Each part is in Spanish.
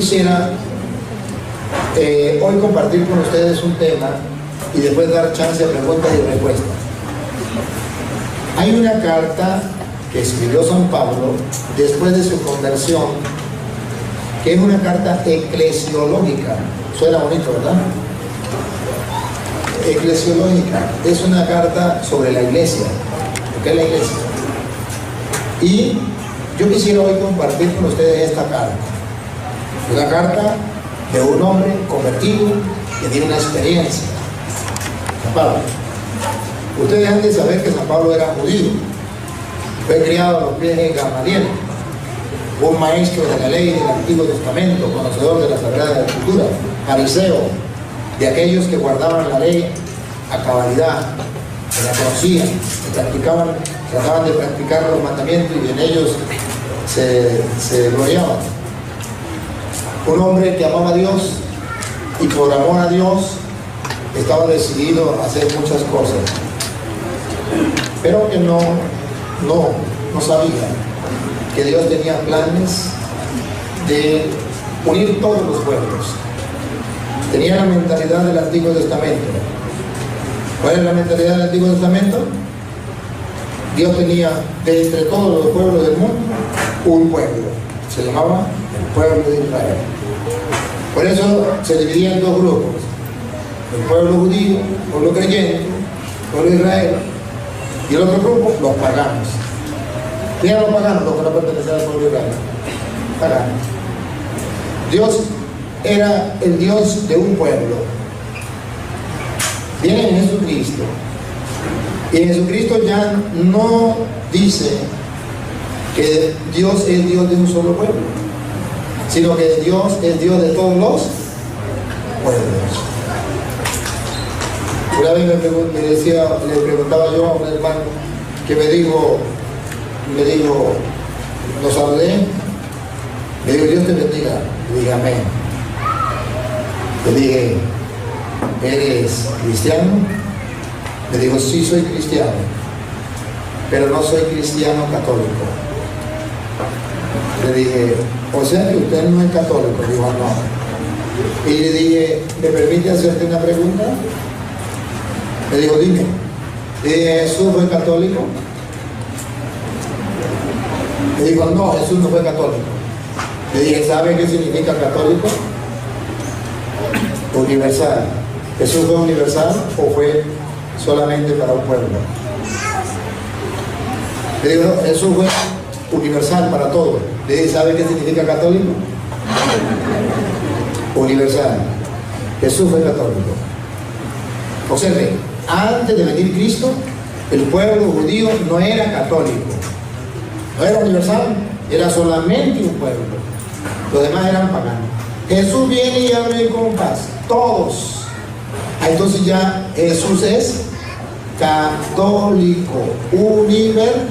quisiera hoy compartir con ustedes un tema y después dar chance a preguntas y respuestas. Hay una carta que escribió San Pablo después de su conversión, que es una carta eclesiológica. Suena bonito, ¿verdad? Eclesiológica. Es una carta sobre la iglesia. ¿Qué es la iglesia? Y yo quisiera hoy compartir con ustedes esta carta. Una carta de un hombre convertido que tiene una experiencia. San Pablo. Ustedes han de saber que San Pablo era judío. Fue criado a los pies de Gamaliel, un maestro de la ley del Antiguo Testamento, conocedor de la Sagrada Escritura, fariseo, de aquellos que guardaban la ley a cabalidad, que la conocían, que practicaban, trataban de practicar los mandamientos y en ellos se gloriaban. Un hombre que amaba a Dios y por amor a Dios estaba decidido a hacer muchas cosas, pero que no sabía que Dios tenía planes de unir todos los pueblos. Tenía la mentalidad del Antiguo Testamento. ¿Cuál es la mentalidad del Antiguo Testamento? Dios tenía de entre todos los pueblos del mundo un pueblo. Se llamaba el pueblo de Israel. Por eso se dividía en dos grupos: el pueblo judío, el pueblo creyente, el pueblo de Israel, y el otro grupo, los paganos. ¿Quién eran los paganos? Los que no pertenecían al pueblo de Israel. Paganos. Dios era el Dios de un pueblo. Viene en Jesucristo. Y en Jesucristo ya no dice que Dios es Dios de un solo pueblo, sino que Dios es Dios de todos los pueblos. Una vez le preguntaba yo a un hermano que me dijo, lo saludé, me dijo: Dios te bendiga. Le dije: amén. Le dije: ¿eres cristiano? Me dijo: sí, soy cristiano, pero no soy cristiano católico. Le dije: o sea que usted no es católico. Dijo: no. Y le dije: ¿me permite hacerte una pregunta? Me dijo: dime. Le dije: ¿Jesús fue católico? Me dijo: no, Jesús no fue católico. Le dije: ¿sabe qué significa católico? Universal. ¿Jesús fue universal o fue solamente para un pueblo? Le digo: no, Jesús fue universal para todos. Le dije: ¿sabe qué significa católico? Universal. Jesús fue católico. Observe, antes de venir Cristo, el pueblo judío no era católico, no era universal, era solamente un pueblo. Los demás eran paganos. Jesús viene y abre con paz, todos. Entonces ya Jesús es católico, universal.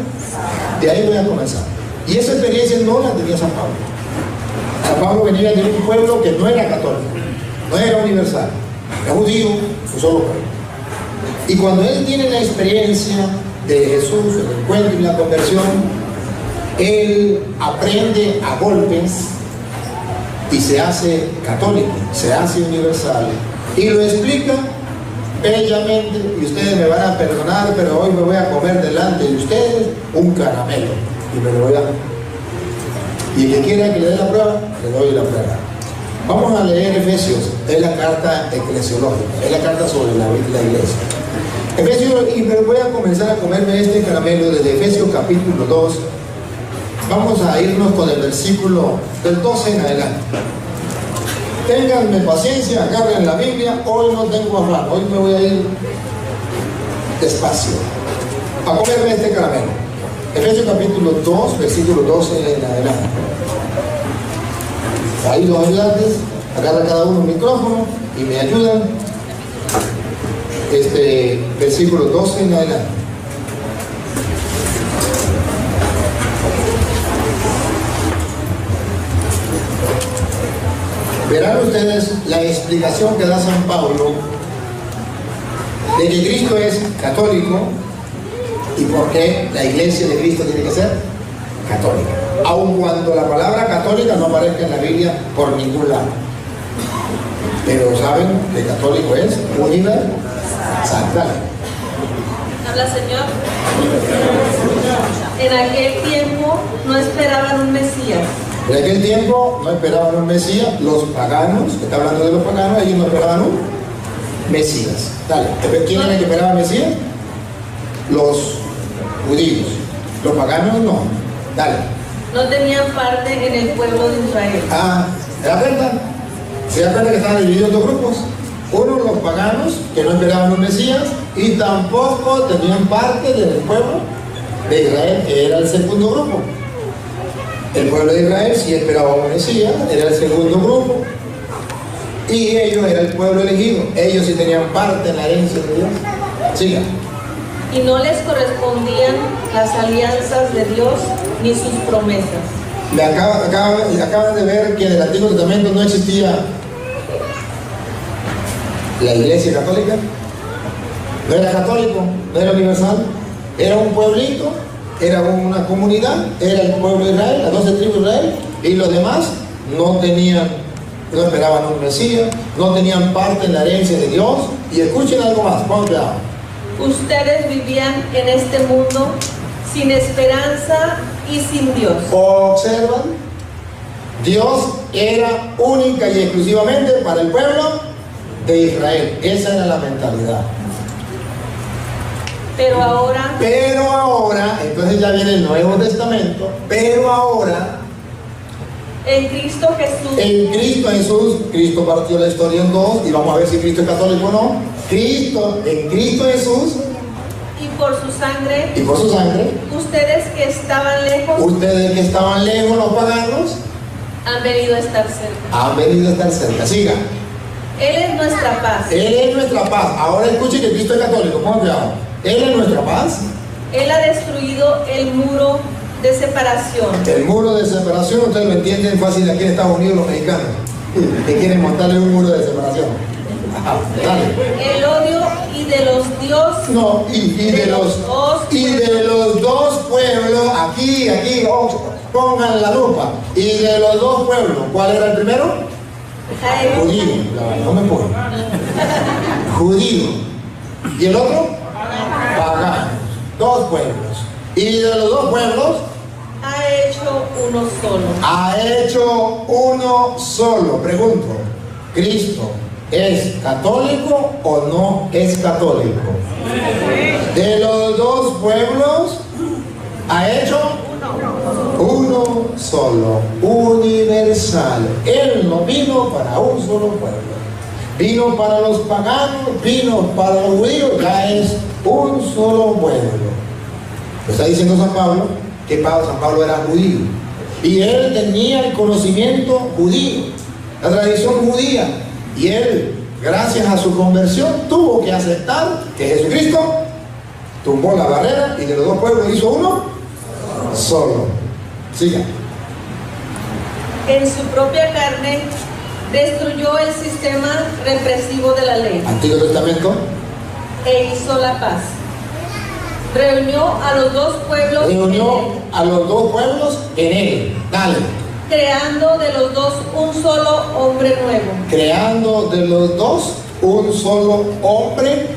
De ahí voy a comenzar. Y esa experiencia no la tenía San Pablo. San Pablo venía de un pueblo que no era católico, no era universal, era judío, un solo pueblo. Y cuando él tiene la experiencia de Jesús, el encuentro y la conversión, él aprende a golpes y se hace católico, se hace universal, y lo explica bellamente. Y ustedes me van a perdonar, pero hoy me voy a comer delante de ustedes un caramelo y me lo voy a... Y el que quiera que le dé la prueba, le doy la prueba. Vamos a leer Efesios. Es la carta eclesiológica, es la carta sobre la iglesia. Efesios, y me voy a comenzar a comerme este caramelo desde Efesios capítulo 2. Vamos a irnos con el versículo del 12 en adelante. Ténganme paciencia, agarren la Biblia. Hoy no tengo afán, hoy me voy a ir despacio a comerme este caramelo. Efesios capítulo 2, versículo 12 en adelante. Ahí los ayudantes, agarra cada uno un micrófono y me ayudan. Versículo 12 en adelante. Verán ustedes la explicación que da San Pablo de que Cristo es católico y por qué la iglesia de Cristo tiene que ser católica. aun cuando la palabra católica no aparezca en la Biblia por ningún lado. Pero saben que católico es universal. Habla, Señor. En aquel tiempo no esperaban un Mesías. En aquel tiempo no esperaban un Mesías. Los paganos, que está hablando de los paganos, ellos no esperaban un Mesías. Dale, ¿quién era el que esperaba Mesías? Los judíos. Los paganos no. Dale. No tenían parte en el pueblo de Israel. ¿Se da cuenta? ¿Se da cuenta que estaban divididos en dos grupos? Uno, los paganos, que no esperaban un Mesías, y tampoco tenían parte del pueblo de Israel, que era el segundo grupo. El pueblo de Israel sí esperaba un Mesías, era el segundo grupo, y ellos eran el pueblo elegido. Ellos sí tenían parte en la herencia de Dios. Siga. Y no les correspondían las alianzas de Dios ni sus promesas. Acaban de ver que en el Antiguo Testamento no existía la Iglesia Católica. No era católico, no era universal. Era un pueblito, era una comunidad, era el pueblo de Israel, las 12 tribus de Israel, y los demás no esperaban un Mesías, no tenían parte en la herencia de Dios. Y escuchen algo más, pongan cuidado. Ustedes vivían en este mundo sin esperanza y sin Dios. Observan, Dios era única y exclusivamente para el pueblo de Israel. Esa era la mentalidad. Pero ahora, entonces ya viene el Nuevo Testamento, pero ahora, en Cristo Jesús, Cristo partió la historia en dos, y vamos a ver si Cristo es católico o no. En Cristo Jesús, y por su sangre, ustedes que estaban lejos, los paganos, han venido a estar cerca. Siga. Él es nuestra paz. Ahora escuche que Cristo es católico, pongan cuidado. Él es nuestra paz. Él ha destruido el muro de separación. El muro de separación, ustedes lo entienden fácil aquí en Estados Unidos los mexicanos, que quieren montarle un muro de separación. Dale. El odio y de los dioses. No, y de los dos pueblos, aquí, pongan la lupa. Y de los dos pueblos, ¿cuál era el primero? Judío. No me pongo. Judío. ¿Y el otro? Paganos. Dos pueblos. Y de los dos pueblos ha hecho uno solo. Pregunto, ¿Cristo es católico o no es católico? De los dos pueblos ha hecho uno solo, universal. Él no vino para un solo pueblo, vino para los paganos, vino para los judíos, ya es un solo pueblo. Está diciendo San Pablo que San Pablo era judío y él tenía el conocimiento judío, la tradición judía, y él, gracias a su conversión, tuvo que aceptar que Jesucristo tumbó la barrera y de los dos pueblos hizo uno solo. Siga. En su propia carne destruyó el sistema represivo de la ley. Antiguo Testamento. E hizo la paz. Reunió a los dos pueblos en él. Dale. Creando de los dos un solo hombre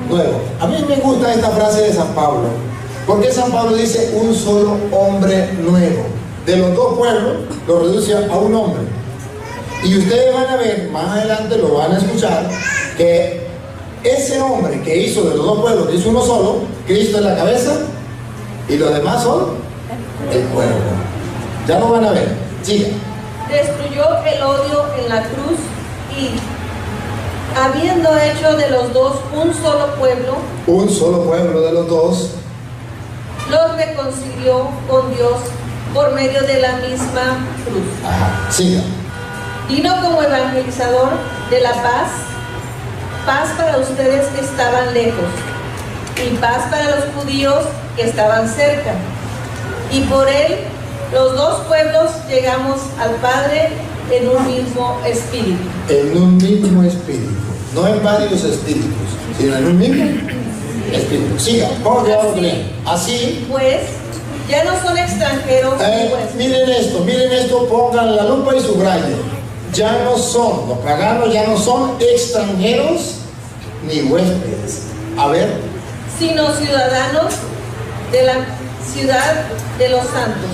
nuevo. A mí me gusta esta frase de San Pablo, porque San Pablo dice un solo hombre nuevo. De los dos pueblos lo reduce a un hombre. Y ustedes van a ver, más adelante lo van a escuchar, que ese hombre que hizo de los dos pueblos, que hizo uno solo, Cristo es la cabeza y los demás son el pueblo. Ya lo van a ver. Siga. Destruyó el odio en la cruz y, habiendo hecho de los dos un solo pueblo de los dos, los reconcilió con Dios por medio de la misma cruz. Siga. Vino como evangelizador de la paz para ustedes que estaban lejos, y paz para los judíos que estaban cerca. Y por él, los dos pueblos llegamos al Padre en un mismo espíritu. No en varios espíritus, sino en un mismo espíritu. Siga, ¿cómo que vamos a leer? Así pues, Ya no son extranjeros ni huéspedes. Miren esto, pongan la lupa y subrayen. Ya no son, los paganos ya no son extranjeros ni huéspedes. A ver. Sino ciudadanos de la ciudad de los santos.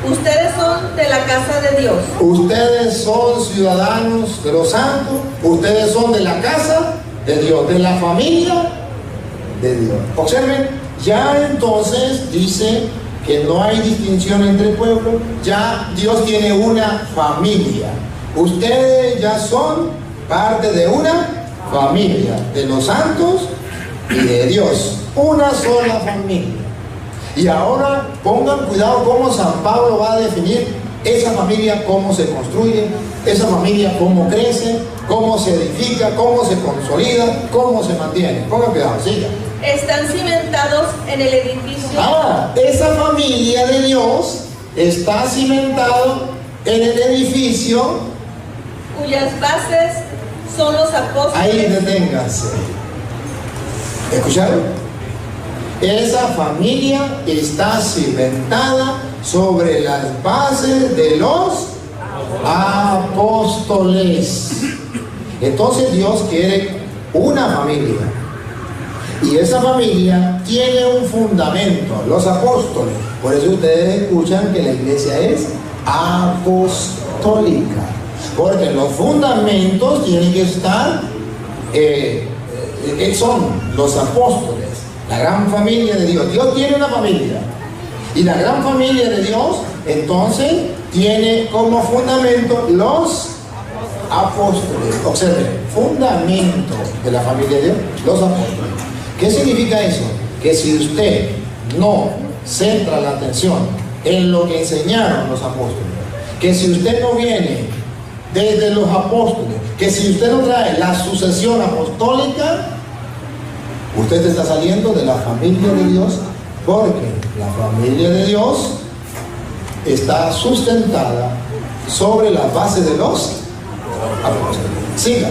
Ustedes son de la casa de Dios. Ustedes son ciudadanos de los santos. Ustedes son de la casa de Dios, de la familia de Dios. Observen, ya entonces dice que no hay distinción entre pueblos. Ya Dios tiene una familia. Ustedes ya son parte de una familia, de los santos y de Dios. Una sola familia. Y ahora pongan cuidado cómo San Pablo va a definir esa familia, cómo se construye, esa familia cómo crece, cómo se edifica, cómo se consolida, cómo se mantiene. Pongan cuidado, siga. Están cimentados en el edificio. Ahora, esa familia de Dios está cimentado en el edificio cuyas bases son los apóstoles. Ahí deténganse. ¿Escucharon? Esa familia está cimentada sobre las bases de los apóstoles. Entonces Dios quiere una familia. Y esa familia tiene un fundamento, los apóstoles. Por eso ustedes escuchan que la iglesia es apostólica. Porque los fundamentos tienen que estar, son los apóstoles. La gran familia de Dios. Dios tiene una familia. Y la gran familia de Dios, entonces, tiene como fundamento los apóstoles. Observen, fundamento de la familia de Dios, los apóstoles. ¿Qué significa eso? Que si usted no centra la atención en lo que enseñaron los apóstoles, que si usted no viene desde los apóstoles, que si usted no trae la sucesión apostólica, usted está saliendo de la familia de Dios, porque la familia de Dios está sustentada sobre la base de los apóstoles. Siga.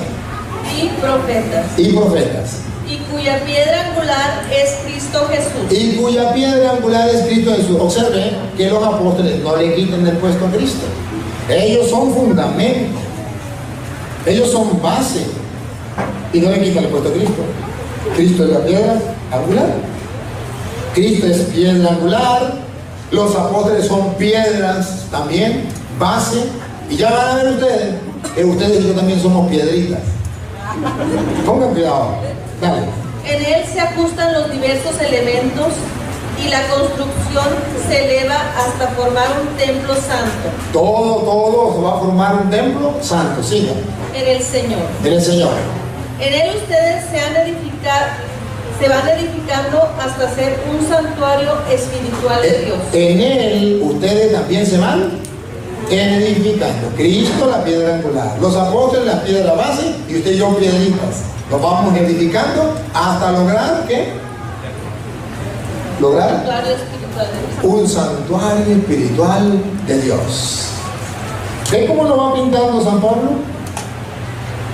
Y profetas. Y profetas. Y cuya piedra angular es Cristo Jesús. Y cuya piedra angular es Cristo Jesús. Observe que los apóstoles no le quiten el puesto a Cristo. Ellos son fundamento. Ellos son base. Y no le quitan el puesto a Cristo. Cristo es la piedra angular. Cristo es piedra angular. Los apóstoles son piedras también, base. Y ya van a ver ustedes que ustedes y yo también somos piedritas. Pongan cuidado. Dale. En él se ajustan los diversos elementos y la construcción se eleva hasta formar un templo santo. Todo va a formar un templo santo. Siga. En el Señor. En el Señor. En él ustedes se van edificando hasta ser un santuario espiritual de Dios. En él ustedes también se van edificando. Cristo la piedra angular, los apóstoles la piedra base y usted y yo piedritas. Nos vamos edificando hasta lograr ¿qué? Lograr Santuario espiritual de Dios. un santuario espiritual de Dios. ¿Ve cómo lo va pintando San Pablo?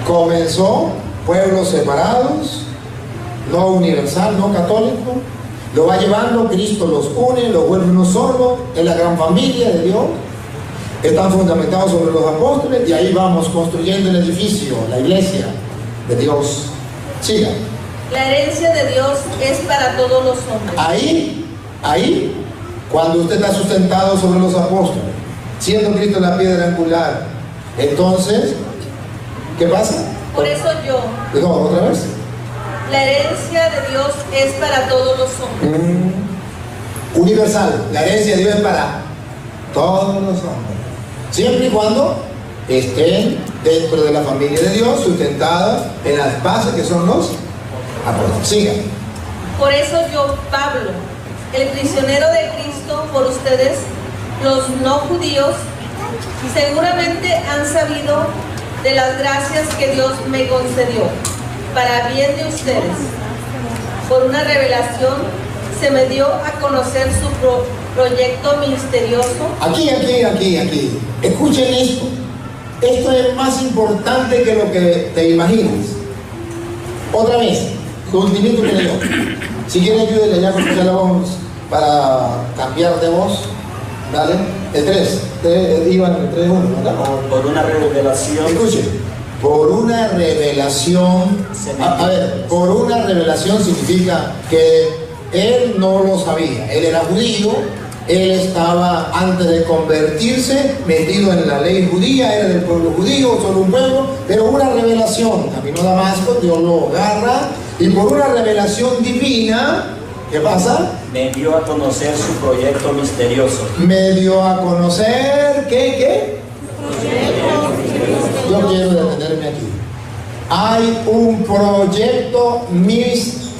Comenzó pueblos separados, no universal, no católico, lo va llevando, Cristo los une, los vuelve uno solo, es la gran familia de Dios, están fundamentados sobre los apóstoles y ahí vamos construyendo el edificio, la iglesia de Dios. Siga. La herencia de Dios es para todos los hombres. Ahí, cuando usted está sustentado sobre los apóstoles, siendo Cristo la piedra angular, entonces, ¿qué pasa? Por eso yo. No, otra vez. La herencia de Dios es para todos los hombres. Universal. La herencia de Dios es para todos los hombres. Siempre y cuando estén dentro de la familia de Dios, sustentadas en las bases que son los apóstoles. Siga. Por eso yo, Pablo, el prisionero de Cristo por ustedes, los no judíos, seguramente han sabido de las gracias que Dios me concedió para bien de ustedes. Por una revelación se me dio a conocer su proyecto misterioso. Aquí. Escuchen esto. Esto es más importante que lo que te imaginas. Otra vez, lo ultimito que le doy. Si quieren ayúdenle ya porque ya lo vamos para cambiar de voz. Dale, el 3, iban el 3, 1, ¿verdad? Por una revelación. Escuche, por una revelación. A ver, por una revelación significa que él no lo sabía. Él era judío, él estaba antes de convertirse metido en la ley judía, era del pueblo judío, solo un pueblo, pero una revelación. Camino a Damasco, Dios lo agarra y por una revelación divina, ¿qué pasa? Me dio a conocer su proyecto misterioso. Me dio a conocer, ¿qué? Yo quiero detenerme aquí. Hay un proyecto misterioso.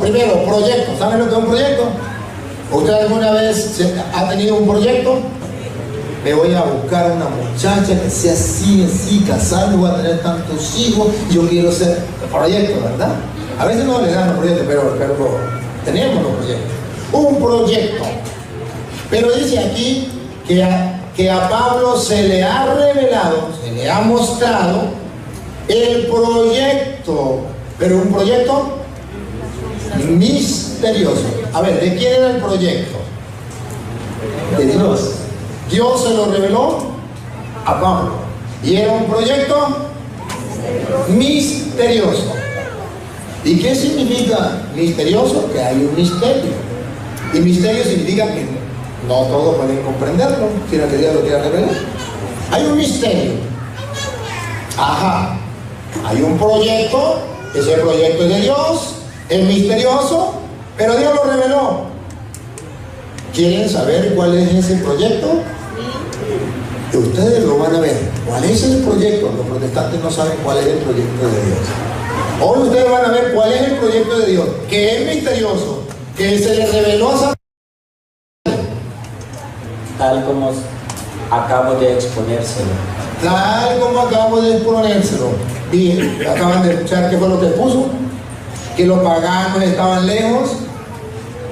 Primero, proyecto. ¿Saben lo que es un proyecto? ¿Usted alguna vez ha tenido un proyecto? Me voy a buscar una muchacha que sea así, casada, voy a tener tantos hijos, yo quiero ser proyecto, ¿verdad? A veces no le dan los proyectos, pero tenemos los proyectos. Un proyecto. Pero dice aquí que a Pablo se le ha revelado, se le ha mostrado el proyecto, pero un proyecto misterioso. A ver, ¿de quién era el proyecto? De Dios. Dios se lo reveló a Pablo. Y era un proyecto misterioso. ¿Y qué significa misterioso? Que hay un misterio. Y misterio significa que no todos pueden comprenderlo, sino que Dios lo quiera revelar. Hay un misterio. Ajá. Hay un proyecto, ese proyecto es de Dios, es misterioso, pero Dios lo reveló. ¿Quieren saber cuál es ese proyecto? Ustedes lo van a ver. ¿Cuál es el proyecto? Los protestantes no saben cuál es el proyecto de Dios. Hoy ustedes van a ver cuál es el proyecto de Dios, que es misterioso, que se le reveló a Satanás. Tal como acabo de exponérselo. Tal como acabo de exponérselo. Y acaban de escuchar qué fue lo que puso. Que los paganos estaban lejos,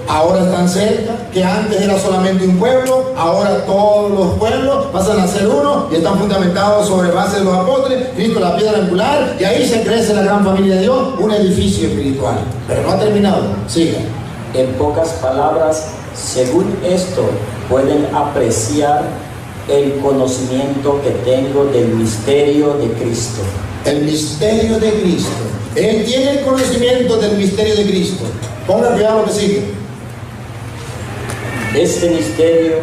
ahora están cerca, que antes era solamente un pueblo, ahora todos los pueblos pasan a ser uno y están fundamentados sobre base de los apóstoles, Cristo la piedra angular, y ahí se crece la gran familia de Dios, un edificio espiritual. Pero no ha terminado, siga. En pocas palabras, según esto, pueden apreciar el conocimiento que tengo del misterio de Cristo. El misterio de Cristo. Él tiene el conocimiento del misterio de Cristo. Ponga cuidado lo que sigue. Este misterio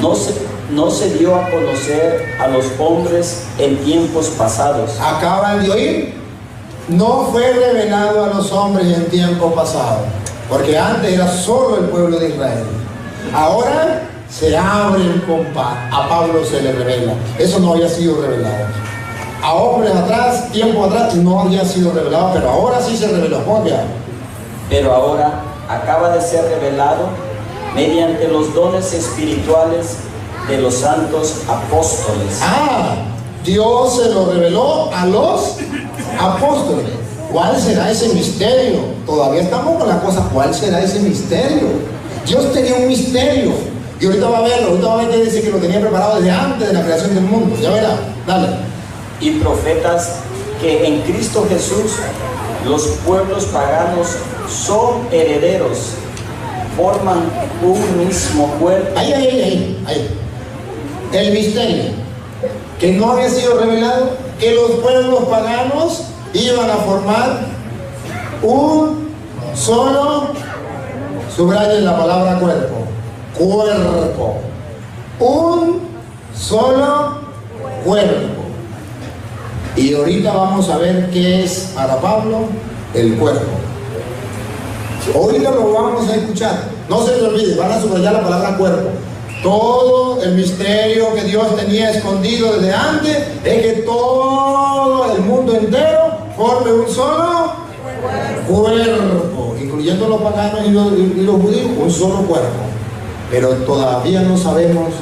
no se dio a conocer a los hombres en tiempos pasados. Acaban de oír. No fue revelado a los hombres en tiempo pasado, porque antes era solo el pueblo de Israel. Ahora se abre el compás. A Pablo se le revela. Eso no había sido revelado. A hombres atrás, tiempo atrás, no había sido revelado, pero ahora sí se reveló. Pero ahora acaba de ser revelado mediante los dones espirituales de los santos apóstoles. Dios se lo reveló a los apóstoles. ¿Cuál será ese misterio? Todavía estamos con la cosa. ¿Cuál será ese misterio? Dios tenía un misterio. Y ahorita va a verlo. Ahorita va a ver que dice que lo tenía preparado desde antes de la creación del mundo. Ya verá. Dale. Y profetas que en Cristo Jesús los pueblos paganos son herederos, forman un mismo cuerpo. Ahí. El misterio que no había sido revelado, que los pueblos paganos iban a formar un solo, subrayen la palabra cuerpo, un solo cuerpo. Y ahorita vamos a ver qué es para Pablo el cuerpo. Ahorita lo vamos a escuchar. No se les olvide, van a subrayar la palabra cuerpo. Todo el misterio que Dios tenía escondido desde antes es que todo el mundo entero forme un solo cuerpo, incluyendo los paganos y los judíos, un solo cuerpo. Pero todavía no sabemos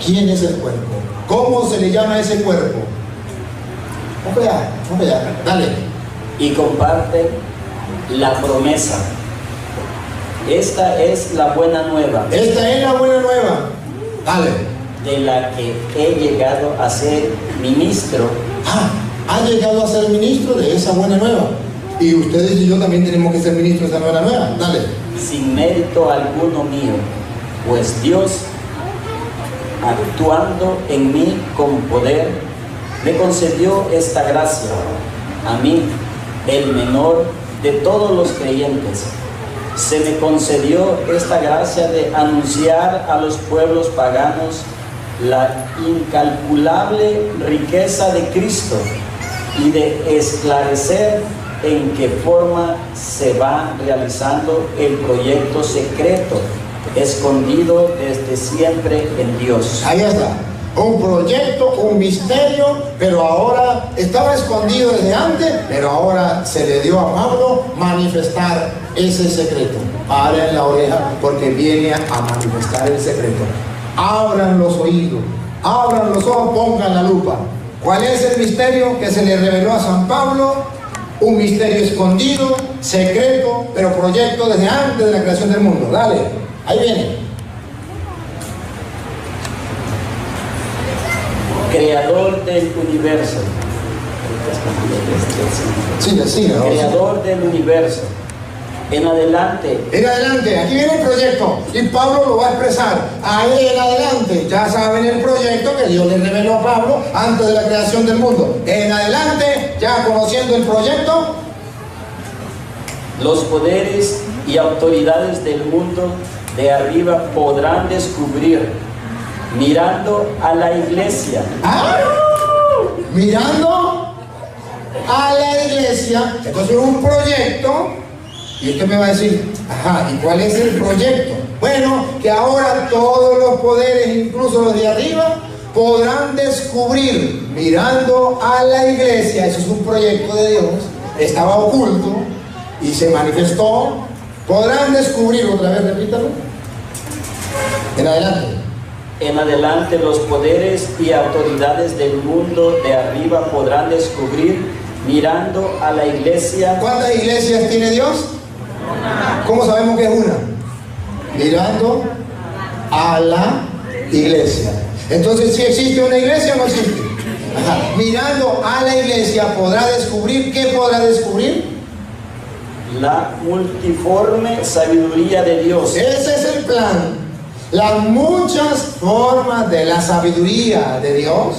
quién es el cuerpo. ¿Cómo se le llama a ese cuerpo? Vamos allá, dale. Y comparten la promesa. Esta es la buena nueva. Esta es la buena nueva. Dale. De la que he llegado a ser ministro. Ha llegado a ser ministro de esa buena nueva. Y ustedes y yo también tenemos que ser ministros de esa novena nueva. Dale. Sin mérito alguno mío, pues Dios, actuando en mí con poder, me concedió esta gracia, a mí, el menor de todos los creyentes. Se me concedió esta gracia de anunciar a los pueblos paganos la incalculable riqueza de Cristo y de esclarecer en qué forma se va realizando el proyecto secreto, escondido desde siempre en Dios. Ahí está. Un proyecto, un misterio, pero ahora estaba escondido desde antes, pero ahora se le dio a Pablo manifestar ese secreto. Abran la oreja porque viene a manifestar el secreto. Abran los oídos, abran los ojos, pongan la lupa. ¿Cuál es el misterio que se le reveló a San Pablo? Un misterio escondido, secreto, pero proyecto desde antes de la creación del mundo. Dale, ahí viene. Creador del universo. Sí, Creador del universo. En adelante. En adelante, aquí viene el proyecto y Pablo lo va a expresar. Ahí en adelante, ya saben el proyecto que Dios le reveló a Pablo antes de la creación del mundo. En adelante, ya conociendo el proyecto, los poderes y autoridades del mundo de arriba podrán descubrir, mirando a la iglesia. Mirando a la iglesia. Entonces un proyecto. Y usted me va a decir, ajá, ¿y cuál es el proyecto? Bueno, que ahora todos los poderes, incluso los de arriba, podrán descubrir, mirando a la iglesia. Eso es un proyecto de Dios, estaba oculto y se manifestó. Podrán descubrir, otra vez repítalo, en adelante. En adelante los poderes y autoridades del mundo de arriba podrán descubrir, mirando a la iglesia. ¿Cuántas iglesias tiene Dios? ¿Cómo sabemos que es una? Mirando a la iglesia. Entonces, ¿sí existe una iglesia o no existe? Ajá. Mirando a la iglesia podrá descubrir, ¿qué podrá descubrir? La multiforme sabiduría de Dios. Ese es el plan. Las muchas formas de la sabiduría de Dios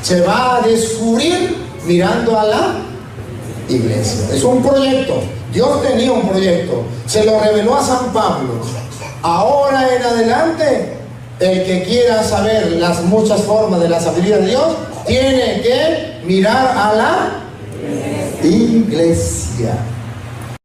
se va a descubrir mirando a la iglesia. Es un proyecto. Dios tenía un proyecto. Se lo reveló a San Pablo. Ahora en adelante, el que quiera saber las muchas formas de la sabiduría de Dios, tiene que mirar a la iglesia.